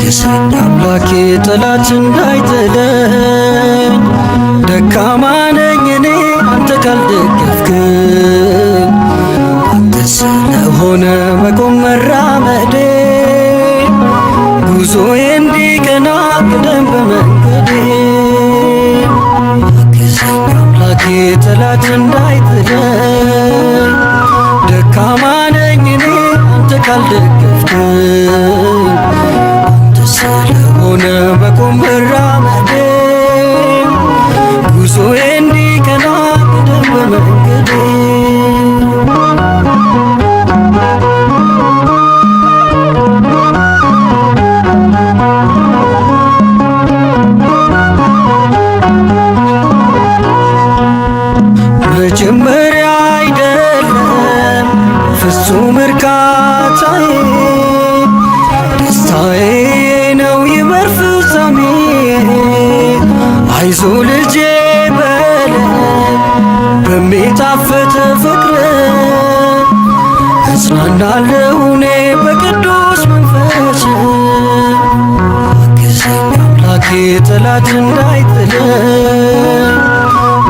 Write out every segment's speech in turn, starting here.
አግዘኝ አምላኬ ጠላት እንዳይጥለኝ። ደካማ ነኝ እኔ አንተ ካልደገፍክኝ። አንተ ስለሆነ መቆም መራመዴ ጉዞዬ እንዲቀና ቅደም በመንገዴ። አግዘኝ አምላኬ ጠላት እንዳይጥለኝ። ደካማ ነኝ እኔ አንተ ካልደገፍክኝ። አንተ ስለሆነ መቆም መራመዴ ጉዞዬ እንዲቀና ቅደም በመንገዴ። መጀመሪያ አይደለም ፍጹም እርካታዬ፣ ደስታዬ ነው ይመር ፍጻሜ። አይዞ ልጄ በለኝ በሚጣፍጥ ፍቅር፣ እጽናናለሁ እኔ በቅዱስ መንፈስ። አግዘኝ አምላኬ ጠላት እንዳይጥለኝ።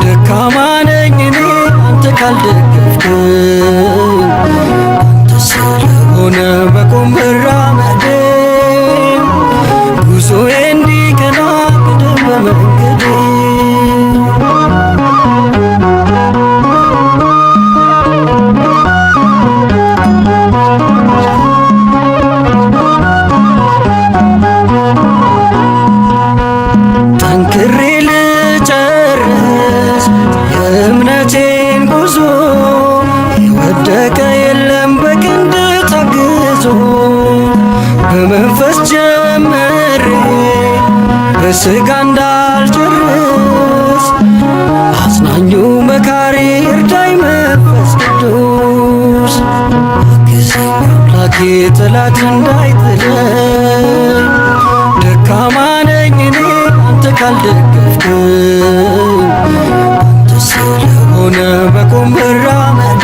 ደካማ ነኝ እኔ አንተ ካልደገፍክኝ። አንተ ስለሆነ መቆም መራመዴ ጉዞዬ እንዲቀና ቅደም በመንገዴ። ጠንክሬ ልጨርስ የእምነቴን ጉዞ፣ የወደቀ የለም በክንድ ታግዞ። በመንፈስ ጀምሬ በሥጋ እንዳልጨርስ፣ አጽናኙ መካሪ እርዳኝ መንፈስ ቅዱስ። አግዘኝ አምላኬ ጠላት እንዳይጥለኝ። ደካማ ነኝ እኔ አንተ ካልደገፍክኝ። አንተ ስለሆነ መቆም መራመዴ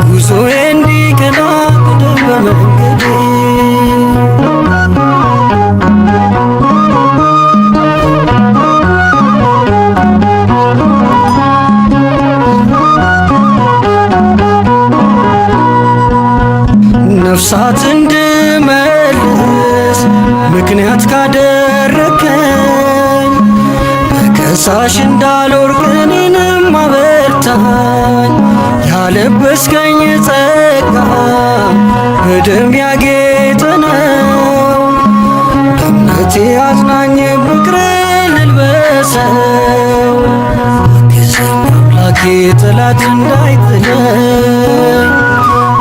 ጉዞዬ እንዲቀና ቅደም በመንገዴ። ነፍሳት እንድመልስ ምክንያት ካደረከኝ፣ በከሳሽ እንዳልወድቅ እኔንም አበርታኝ። ያለበስከኝ ጸጋ በደም ያጌጠ ነው፣ ለእምነቴ አጽናኝ ፍቅርን ልልበሰው። አግዘኝ አምላኬ ጠላት እንዳይጥለኝ።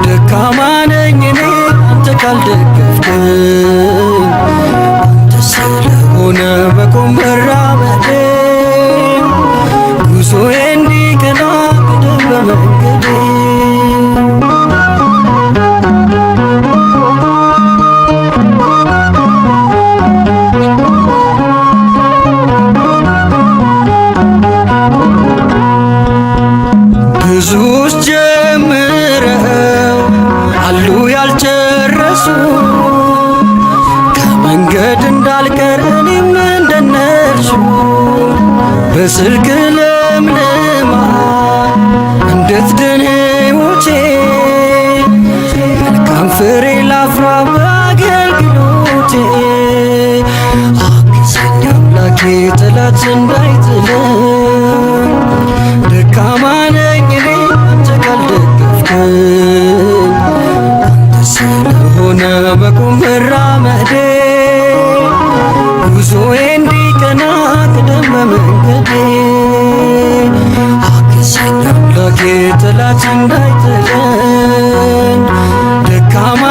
ደካማ ነኝ እኔ አንተ ካልደገፍክኝ። አንተ ስለሆነ መቆም መራመዴ ጉዞዬ እንዲቀና ቅደም በመንገዴ። ብዙዎች ጀምረው አሉ ያልጨረሱ፣ ከመንገድ እንዳልቀር እኔም እንደነርሱ። በስልክ ለምልማ እንድትድን ሕይወቴ፣ መልካም ፍሬ ላፍራ በአገልግሎቴ። አግዘኝ አምላኬ ጠላት እንዳይጥለኝ። ደካማ ነኝ እኔ አንተ ካልደገፍክኝ። አንተ ስለሆነ መቆም መራመዴ ጉዞዬ እንዲቀና ቅደም በመንገዴ። አግዘኝ አምላኬ ጠላት እንዳይጥለኝ። ደካማ